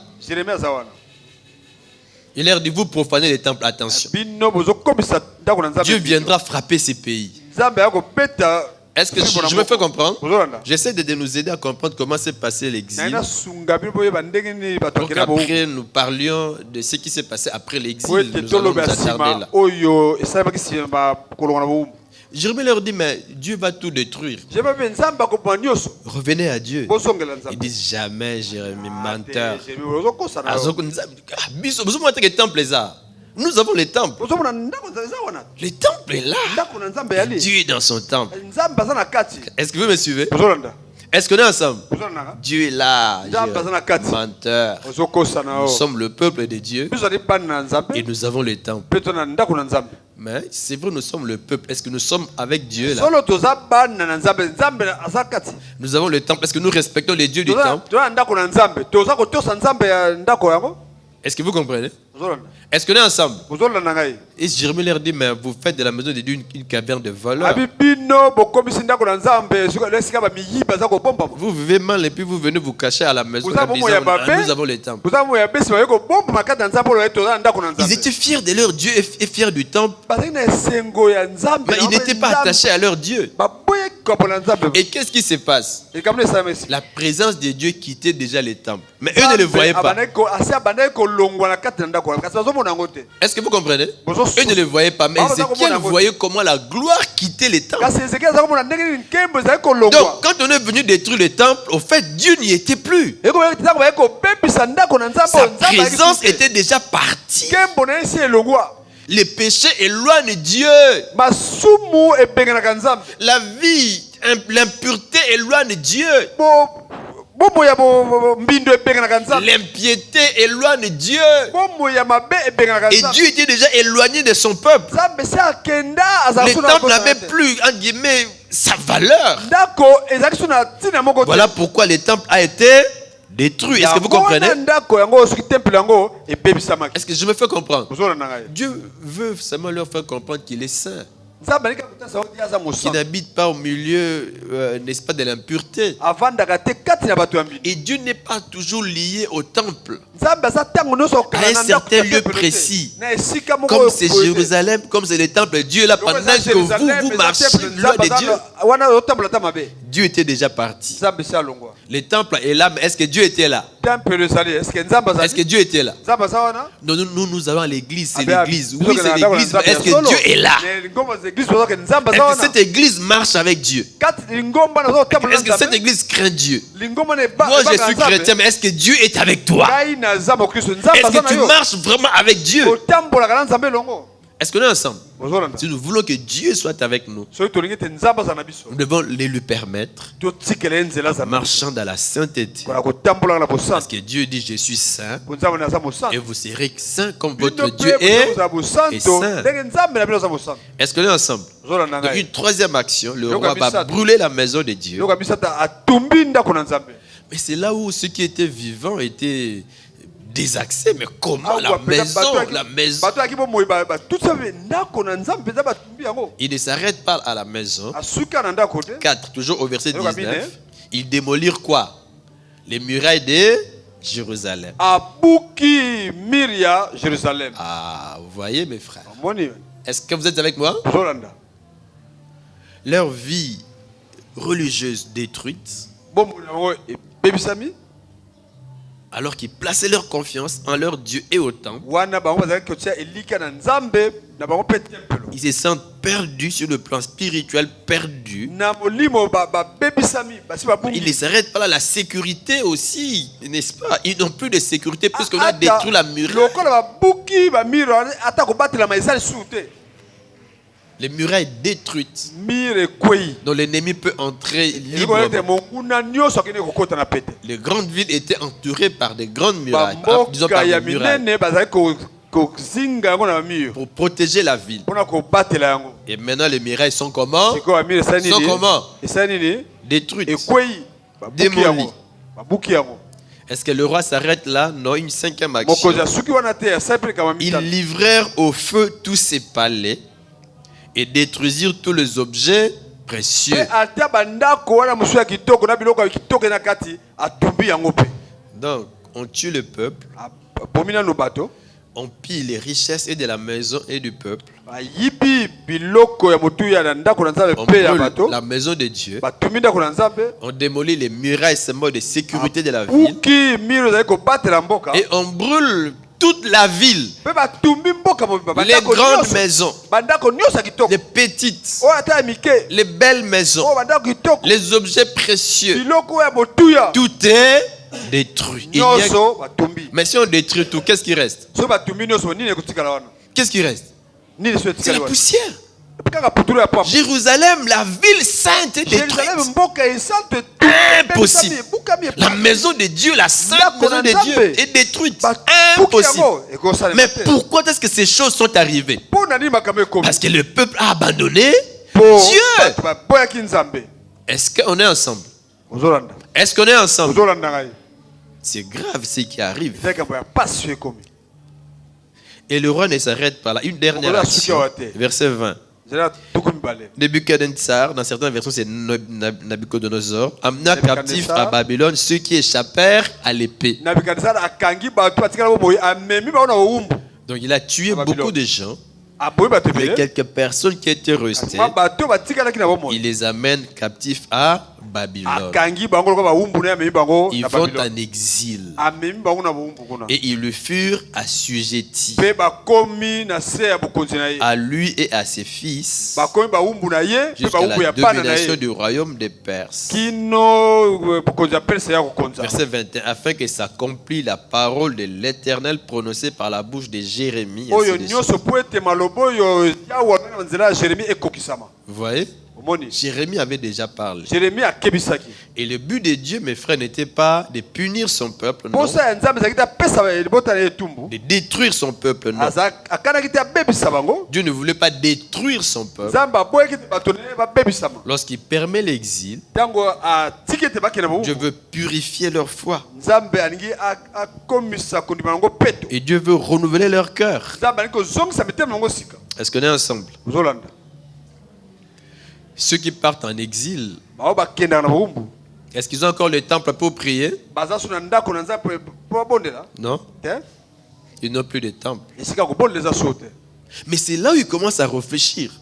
Il leur dit, vous profanez les temples, attention. Dieu viendra frapper ces pays. Est-ce que je me fais comprendre? J'essaie de nous aider à comprendre comment s'est passé l'exil. Pour qu'après nous parlions de ce qui s'est passé après l'exil. Nous allons nous attarder là. Jérémie leur dit, mais Dieu va tout détruire. Revenez à Dieu. Ils disent jamais, Jérémie, menteur. Nous avons les temples. Le temple est là. Dieu est dans son temple. Est-ce que vous me suivez? Est-ce qu'on est ensemble? Dieu est là. Menteur. Nous sommes le peuple de Dieu. Et nous avons les temples. Mais c'est vrai, nous sommes le peuple. Est-ce que nous sommes avec Dieu là? Nous avons le temple. Est-ce que nous respectons les dieux du temple? Est-ce que vous comprenez? Est-ce qu'on est ensemble? Et Jérémie leur dit, mais vous faites de la maison de Dieu une caverne de voleurs. Vous vivez mal et puis vous venez vous cacher à la maison en disant, nous avons les temples. Ils étaient fiers de leur Dieu et fiers du temple. Mais ils n'étaient pas attachés à leur Dieu. Et qu'est-ce qui se passe? La présence de Dieu quittait déjà les temples. Mais eux ne le voyaient pas. Est-ce que vous comprenez? Eux ne le voyaient pas. Mais Ézéchiel voyait comment la gloire quittait les temples. Donc, quand on est venu détruire les temples, au fait, Dieu n'y était plus. Sa présence était déjà partie. Les péchés éloignent Dieu. La vie, l'impureté éloigne Dieu. L'impiété éloigne Dieu. Et Dieu était déjà éloigné de son peuple. Les temples n'avaient plus, en guillemets, sa valeur. Voilà pourquoi le temple a été détruit. Est-ce que vous comprenez? Est-ce que je me fais comprendre? Dieu veut seulement leur faire comprendre qu'il est saint. Qui n'habite pas au milieu, n'est-ce pas, de l'impureté. Et Dieu n'est pas toujours lié au temple, à un certain lieu précis. Comme c'est Jérusalem, comme c'est le temple, Dieu est là pendant que vous marchez loin de Dieu. Dieu était déjà parti. Le temple est là, mais est-ce que Dieu était là? Est-ce que Dieu était là? Non, nous allons à l'église, c'est l'église. Oui, c'est l'église, mais est-ce que Dieu est là? Est-ce que cette église marche avec Dieu? Est-ce que cette église craint Dieu? Moi je suis chrétien, mais est-ce que Dieu est avec toi? Est-ce que tu marches vraiment avec Dieu? Est-ce qu'on est ensemble? Si nous voulons que Dieu soit avec nous, nous devons lui permettre, en marchant dans la sainteté. Parce que Dieu dit, je suis saint, et vous serez saints comme votre Dieu est saint. Est-ce qu'on est ensemble? Donc une troisième action, le roi va brûler la maison de Dieu. Mais c'est là où ceux qui étaient vivants étaient désaxé, mais comment la maison, Il ne s'arrête pas à la maison. 4, toujours au verset 19. Ils démolirent quoi? Les murailles de Jérusalem. Ah, vous voyez mes frères. Est-ce que vous êtes avec moi? Leur vie religieuse détruite, alors qu'ils plaçaient leur confiance en leur Dieu et au temple, ils se sentent perdus sur le plan spirituel, perdus. Ils ne s'arrêtent pas là, la sécurité aussi, n'est-ce pas? Ils n'ont plus de sécurité puisqu'on a détruit la muraille. Les murailles détruites, dont l'ennemi peut entrer librement. Les grandes villes étaient entourées par des grandes murailles, disons par des murailles, pour protéger la ville. Et maintenant les murailles sont comment? Sont comment? Détruites, démolies. Est-ce que le roi s'arrête là? Non, une cinquième action. Ils livrèrent au feu tous ses palais et détruisirent tous les objets précieux. Donc, on tue le peuple, on pille les richesses et de la maison et du peuple, on brûle la maison de Dieu, on démolit les murailles seulement de sécurité de la ville, et on brûle toute la ville, les grandes maisons, les petites, les belles maisons, les objets précieux, tout est détruit. Mais si on détruit tout, qu'est-ce qui reste? Qu'est-ce qui reste? C'est la poussière. Jérusalem, la ville sainte est détruite. Impossible. La maison de Dieu, la sainte maison de Dieu est détruite. Impossible. Mais pourquoi est-ce que ces choses sont arrivées? Parce que le peuple a abandonné Dieu. Est-ce qu'on est ensemble? Est-ce qu'on est ensemble? C'est grave ce qui arrive. Et le roi ne s'arrête pas là. Une dernière action. Verset 20. Nebuchadnezzar, dans certaines versions c'est Nabucodonosor, amena captif à Babylone ceux qui échappèrent à l'épée. Donc il a tué beaucoup de gens. Mais quelques personnes qui étaient restées, il les amène captifs à Babylone. Ils vont en exil. Et ils le furent assujettis à lui et à ses fils jusqu'à la domination du royaume des Perses. Verset 21. Afin que s'accomplisse la parole de l'Éternel prononcée par la bouche de Jérémie. Vous voyez? Jérémie avait déjà parlé. Et le but de Dieu, mes frères, n'était pas de punir son peuple, non. De détruire son peuple, non. Dieu ne voulait pas détruire son peuple. Lorsqu'il permet l'exil, Dieu veut purifier leur foi. Et Dieu veut renouveler leur cœur. Est-ce qu'on est ensemble? Ceux qui partent en exil, est-ce qu'ils ont encore le temple pour prier? Non. Ils n'ont plus de temple. Mais c'est là où ils commencent à réfléchir.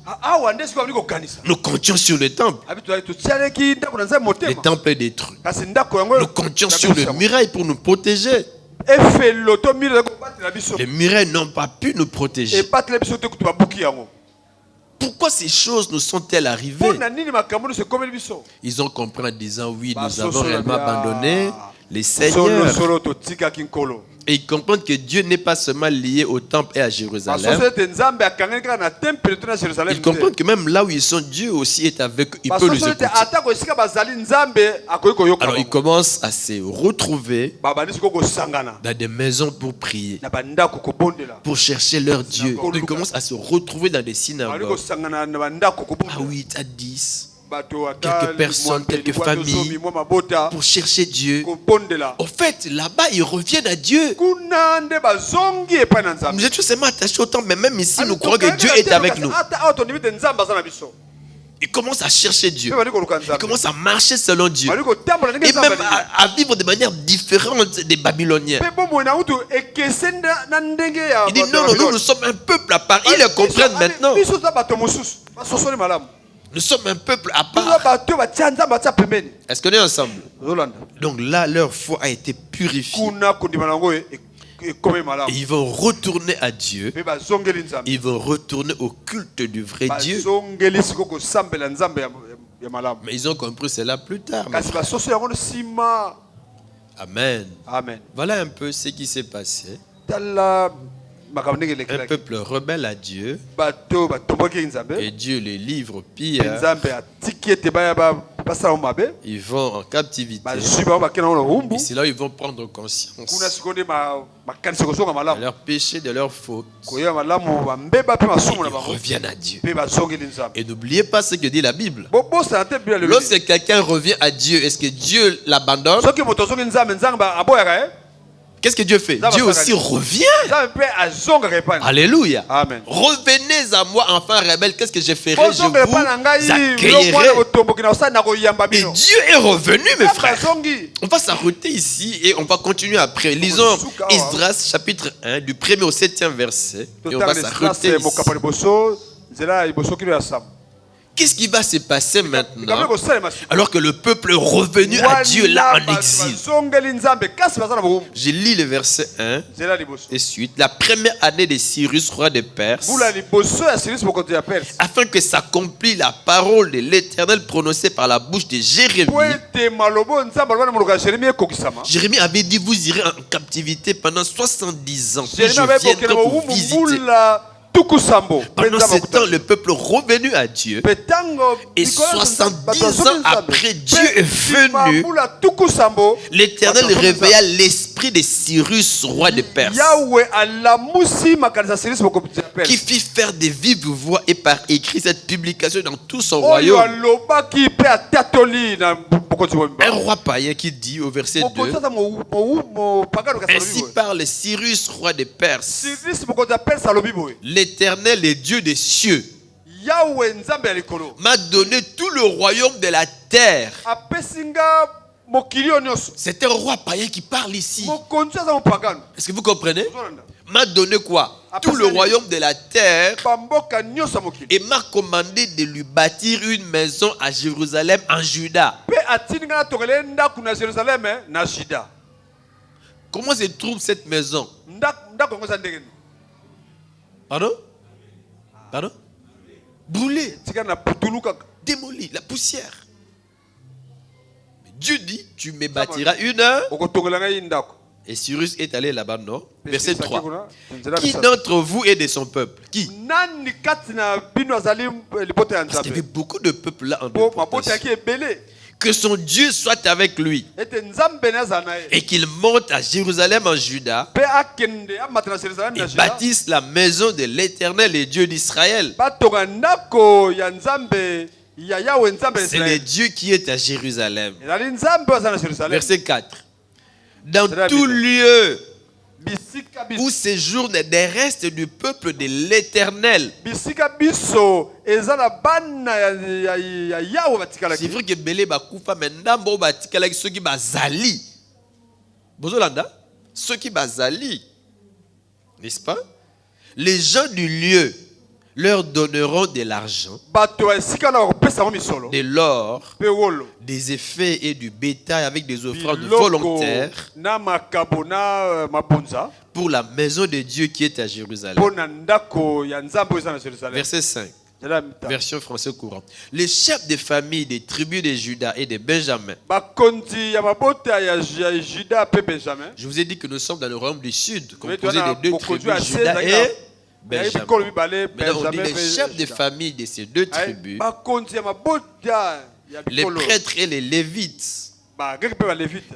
Nous comptions sur le temple. Le temple est détruit. Nous comptions sur le muraille pour nous protéger. Les murailles n'ont pas pu nous protéger. Pourquoi ces choses nous sont-elles arrivées? Ils ont compris en disant oui, nous avons réellement abandonné les seigneurs. Et ils comprennent que Dieu n'est pas seulement lié au temple et à Jérusalem. Ils comprennent que même là où ils sont, Dieu aussi est avec eux. Il peut les écouter. Alors ils commencent à se retrouver dans des maisons pour prier, pour chercher leur Dieu. Ils commencent à se retrouver dans des synagogues à 8, à 10. quelques personnes, quelques familles, pour chercher Dieu. En fait, là-bas, ils reviennent à Dieu. Nous étions seulement attachés au temps, mais même ici, nous croyons que Dieu est avec nous. Ils commencent à chercher Dieu. Ils commencent à marcher selon Dieu. Et même à vivre de manière différente des Babyloniens. Il dit non, nous sommes un peuple à part. Ils le comprennent maintenant. Nous sommes un peuple à part. Est-ce qu'on est ensemble? Donc là, leur foi a été purifiée. Et ils vont retourner à Dieu. Ils vont retourner au culte du vrai Dieu. Mais ils ont compris cela plus tard. Amen. Voilà un peu ce qui s'est passé. Un peuple rebelle à Dieu. Et Dieu les livre pire. Ils vont en captivité. Et c'est là où ils vont prendre conscience de leur péché, de leur faute. Ils reviennent à Dieu. Et n'oubliez pas ce que dit la Bible. Lorsque quelqu'un revient à Dieu, est-ce que Dieu l'abandonne? Qu'est-ce que Dieu fait? Dieu aussi revient. Alléluia. Amen. Revenez à moi, enfants rebelles. Qu'est-ce que je ferai? Je vous accueillerai. Et Dieu est revenu, mes frères. On va s'arrêter ici et on va continuer après. Lisons Esdras chapitre 1 du 1er au 7e verset. Et on va s'arrêter ici. Qu'est-ce qui va se passer maintenant alors que le peuple est revenu à Dieu là en exil? Je lis le verset 1 et suite. La première année de Cyrus, roi de Perse, afin que s'accomplisse la parole de l'Éternel prononcée par la bouche de Jérémie. Jérémie avait dit: vous irez en captivité pendant 70 ans. Puis je viendrai pour visiter. Pendant ce temps, le peuple revenu à Dieu. Et 70 ans après, Dieu est venu. L'Éternel réveilla l'esprit de Cyrus, roi de Perse, qui fit faire des vives voix et par écrit cette publication dans tout son royaume. Un roi païen qui dit au verset 2: ainsi parle Cyrus, roi de Perse, l'Éternel, le Dieu des cieux, m'a donné tout le royaume de la terre. C'est un roi païen qui parle ici. Est-ce que vous comprenez? M'a donné quoi? Tout le royaume de la terre, et m'a commandé de lui bâtir une maison à Jérusalem en Juda. Comment se trouve cette maison? Pardon? Pardon? Brûlée, démolie, la poussière. Mais Dieu dit: tu me bâtiras une heure. Et Cyrus est allé là-bas, non? Verset 3. Qui d'entre vous est de son peuple? Qui? Parce qu'il y avait beaucoup de peuples là en déportation. Que son Dieu soit avec lui et qu'il monte à Jérusalem en Juda et bâtisse la maison de l'Éternel et Dieu d'Israël. C'est le Dieu qui est à Jérusalem. Verset 4. Dans tout lieu où séjournent des restes du peuple de l'Éternel. C'est vrai que Belé Bakoufa, mais Ndambo Batikala, ceux qui bazali. Bozolanda, ceux qui bazali. N'est-ce pas? Les gens du lieu leur donneront de l'argent, de l'or, des effets et du bétail avec des offrandes volontaires pour la maison de Dieu qui est à Jérusalem. Verset 5. Version français courant. Les chefs de famille des tribus de Juda et de Benjamin. Je vous ai dit que nous sommes dans le royaume du sud, composé de deux tribus, Juda et Benjamin. Maintenant, on dit les chefs de famille de ces deux tribus, les prêtres et les lévites,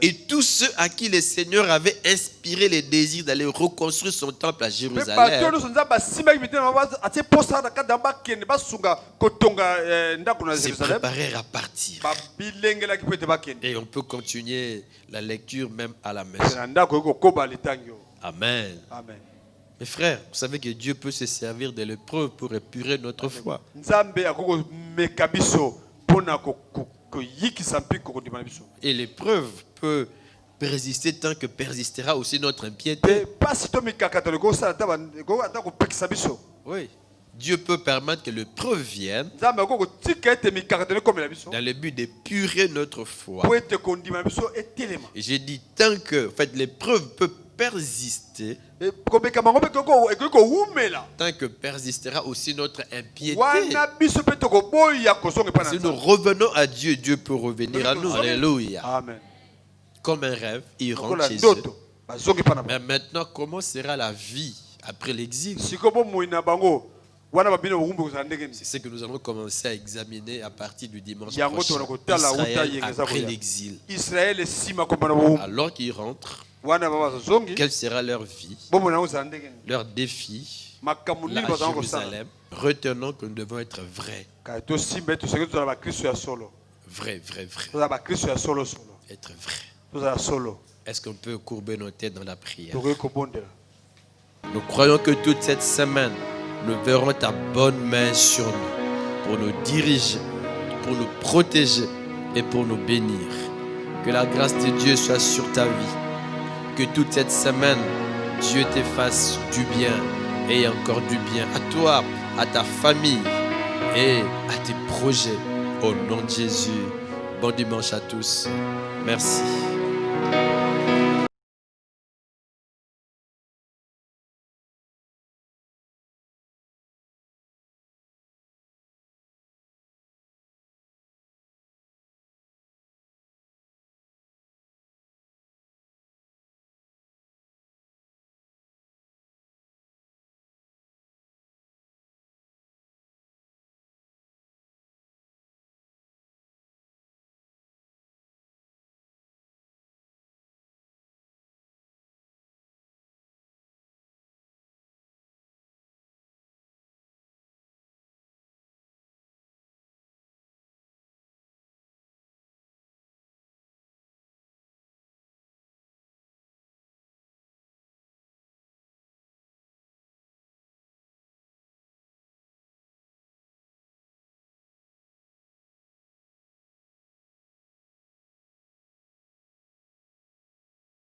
Et tous ceux à qui le Seigneur avait inspiré les désirs d'aller reconstruire son temple à Jérusalem se préparèrent à partir. Et on peut continuer la lecture même à la maison. Amen. Mes frères, vous savez que Dieu peut se servir de l'épreuve pour épurer notre foi. Et l'épreuve peut persister tant que persistera aussi notre impiété. Oui. Dieu peut permettre que l'épreuve vienne dans le but d'épurer notre foi. Et j'ai dit, tant que l'épreuve peut persister, tant que persistera aussi notre impiété. Si nous revenons à Dieu, Dieu peut revenir à nous. Alléluia. Amen. Comme un rêve, il rentre chez eux. Mais maintenant, comment sera la vie après l'exil? C'est ce que nous allons commencer à examiner à partir du dimanche prochain. Israël après l'exil. Alors qu'ils rentrent, quelle sera leur vie, leur défi à Jérusalem? Retenons que nous devons être vrais. Vrai. Être vrai. Est-ce qu'on peut courber nos têtes dans la prière? Nous croyons que toute cette semaine, nous verrons ta bonne main sur nous, pour nous diriger, pour nous protéger et pour nous bénir. Que la grâce de Dieu soit sur ta vie. Que toute cette semaine, Dieu te fasse du bien et encore du bien à toi, à ta famille et à tes projets. Au nom de Jésus, bon dimanche à tous. Merci.